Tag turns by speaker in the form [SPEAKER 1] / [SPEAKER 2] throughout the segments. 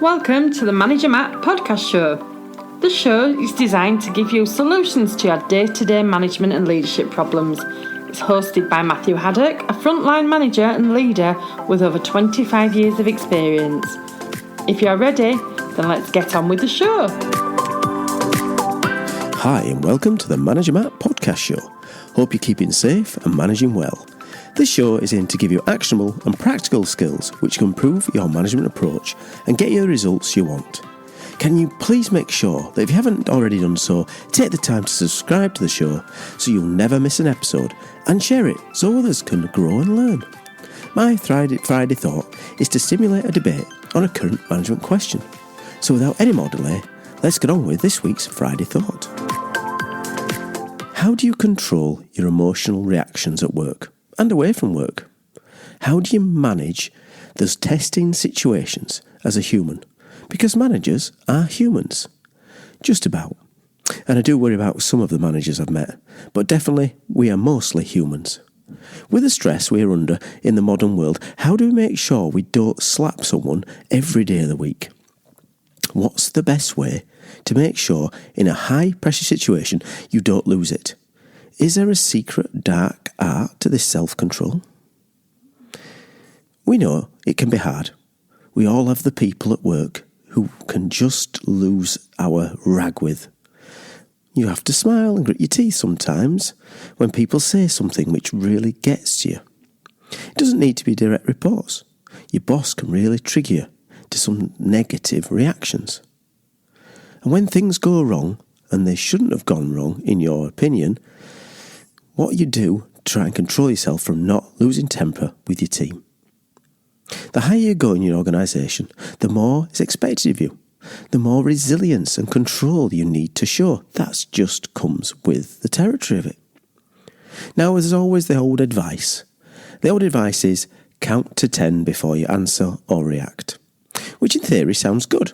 [SPEAKER 1] Welcome to the Manager Matt podcast show. The show is designed to give you solutions to your day-to-day management and leadership problems. It's hosted by Matthew Haddock, a frontline manager and leader with over 25 years of experience. If you're ready, then let's get on with the show.
[SPEAKER 2] Hi and welcome to the Manager Matt podcast show. Hope you're keeping safe and managing well. This show is aimed to give you actionable and practical skills which can improve your management approach and get you the results you want. Can you please make sure that if you haven't already done so, take the time to subscribe to the show so you'll never miss an episode and share it so others can grow and learn. My Friday thought is to stimulate a debate on a current management question. So without any more delay, let's get on with this week's Friday thought. How do you control your emotional reactions at work and away from work? How do you manage those testing situations as a human? Because managers are humans. Just about. And I do worry about some of the managers I've met, but definitely we are mostly humans. With the stress we are under in the modern world, how do we make sure we don't slap someone every day of the week? What's the best way to make sure in a high pressure situation you don't lose it? Is there a secret dark art to this self-control? We know it can be hard. We all have the people at work who can just lose our rag with. You have to smile and grit your teeth sometimes when people say something which really gets to you. It doesn't need to be direct reports. Your boss can really trigger you to some negative reactions. And when things go wrong, and they shouldn't have gone wrong in your opinion, what you do to try and control yourself from not losing temper with your team. The higher you go in your organisation, the more is expected of you, the more resilience and control you need to show. That just comes with the territory of it. Now, there's always the old advice. The old advice is count to 10 before you answer or react, which in theory sounds good.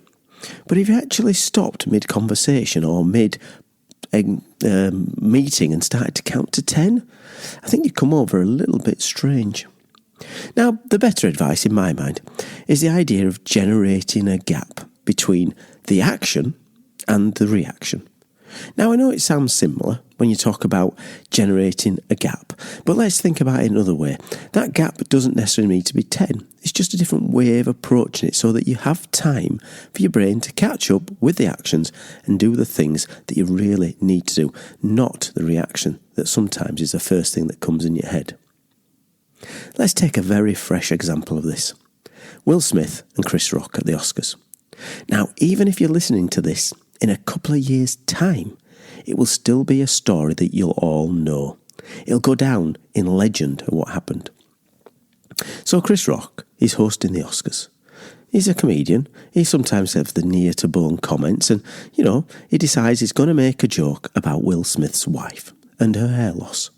[SPEAKER 2] But if you actually stopped mid-conversation or mid-meeting and started to count to 10, I think you'd come over a little bit strange. Now, the better advice in my mind is the idea of generating a gap between the action and the reaction. Now, I know it sounds similar when you talk about generating a gap, but let's think about it another way. That gap doesn't necessarily need to be 10. It's just a different way of approaching it so that you have time for your brain to catch up with the actions and do the things that you really need to do, not the reaction that sometimes is the first thing that comes in your head. Let's take a very fresh example of this. Will Smith and Chris Rock at the Oscars. Now, even if you're listening to this in a couple of years' time, it will still be a story that you'll all know. It'll go down in legend of what happened. So Chris Rock is hosting the Oscars. He's a comedian. He sometimes has the near-to-bone comments and, he decides he's going to make a joke about Will Smith's wife and her hair loss.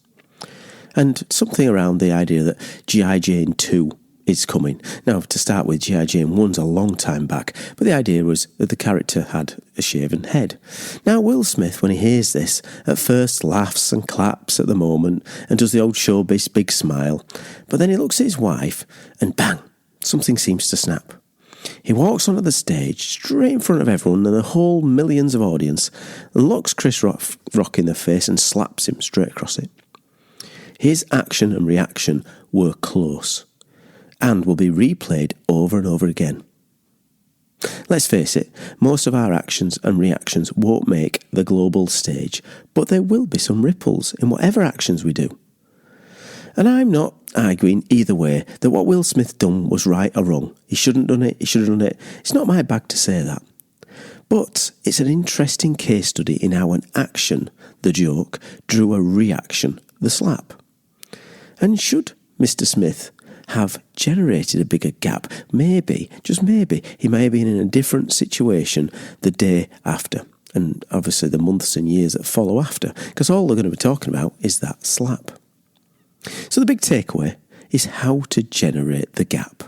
[SPEAKER 2] And something around the idea that G.I. Jane 2 is coming. Now, to start with, G.I. Jane 1's a long time back, but the idea was that the character had a shaven head. Now, Will Smith, when he hears this, at first laughs and claps at the moment and does the old showbiz big smile, but then he looks at his wife and bang, something seems to snap. He walks onto the stage, straight in front of everyone and the whole millions of audience, and looks Chris Rock in the face and slaps him straight across it. His action and reaction were close and will be replayed over and over again. Let's face it, most of our actions and reactions won't make the global stage, but there will be some ripples in whatever actions we do. And I'm not arguing either way that what Will Smith done was right or wrong. He shouldn't have done it, he should have done it. It's not my bag to say that. But it's an interesting case study in how an action, the joke, drew a reaction, the slap. And should Mr. Smith have generated a bigger gap, maybe, just maybe, he may have been in a different situation the day after, and obviously the months and years that follow after, because all they're going to be talking about is that slap. So the big takeaway is how to generate the gap.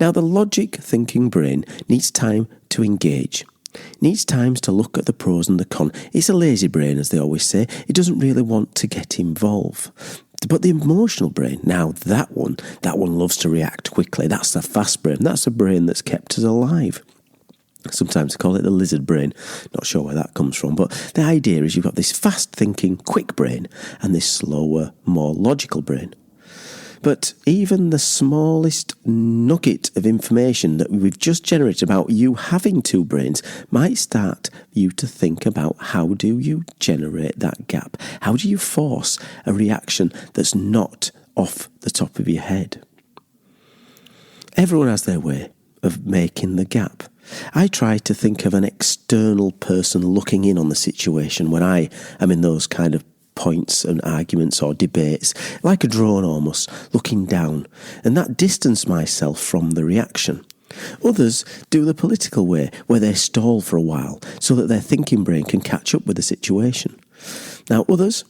[SPEAKER 2] Now, the logic thinking brain needs time to engage. Needs times to look at the pros and the cons. It's a lazy brain, as they always say. It doesn't really want to get involved. But the emotional brain, now that one loves to react quickly. That's the fast brain. That's a brain that's kept us alive. Sometimes I call it the lizard brain. Not sure where that comes from, but the idea is you've got this fast-thinking, quick brain and this slower, more logical brain. But even the smallest nugget of information that we've just generated about you having two brains might start you to think about how do you generate that gap? How do you force a reaction that's not off the top of your head? Everyone has their way of making the gap. I try to think of an external person looking in on the situation when I am in those kind of points and arguments or debates, like a drone almost, looking down, and that distance myself from the reaction. Others do the political way, where they stall for a while so that their thinking brain can catch up with the situation. Now others,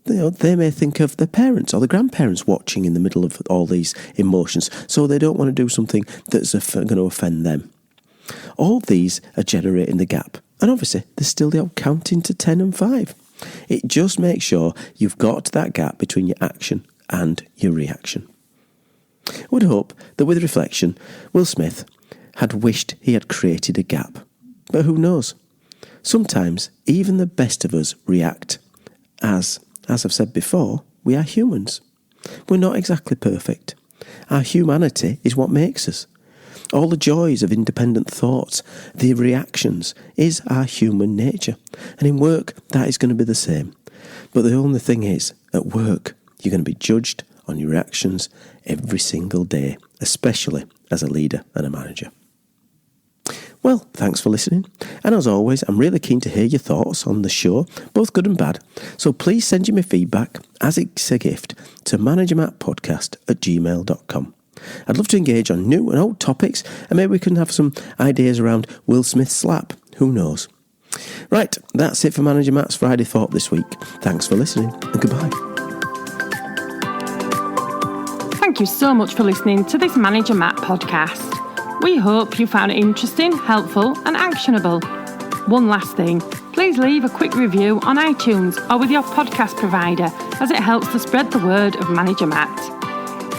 [SPEAKER 2] they may think of their parents or the grandparents watching in the middle of all these emotions, so they don't want to do something that's going to offend them. All these are generating the gap, and obviously there's still the old counting to 10 and 5. It just makes sure you've got that gap between your action and your reaction. I would hope that with reflection, Will Smith had wished he had created a gap. But who knows? Sometimes even the best of us react. As I've said before, we are humans. We're not exactly perfect. Our humanity is what makes us. All the joys of independent thoughts, the reactions, is our human nature. And in work, that is going to be the same. But the only thing is, at work, you're going to be judged on your reactions every single day, especially as a leader and a manager. Well, thanks for listening. And as always, I'm really keen to hear your thoughts on the show, both good and bad. So please send me feedback, as it's a gift, to managermattpodcast@gmail.com. I'd love to engage on new and old topics, and maybe we can have some ideas around Will Smith's slap. Who knows? Right, that's it for Manager Matt's Friday Thought this week. Thanks for listening, and goodbye.
[SPEAKER 1] Thank you so much for listening to this Manager Matt podcast. We hope you found it interesting, helpful and actionable. One last thing, please leave a quick review on iTunes or with your podcast provider, as it helps to spread the word of Manager Matt.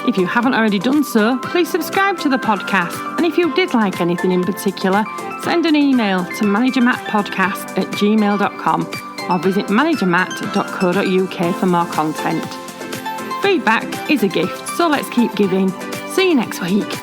[SPEAKER 1] If you haven't already done so, please subscribe to the podcast, and if you did like anything in particular, send an email to managermattpodcast@gmail.com or visit managermatt.co.uk for more content. Feedback is a gift, so let's keep giving. See you next week.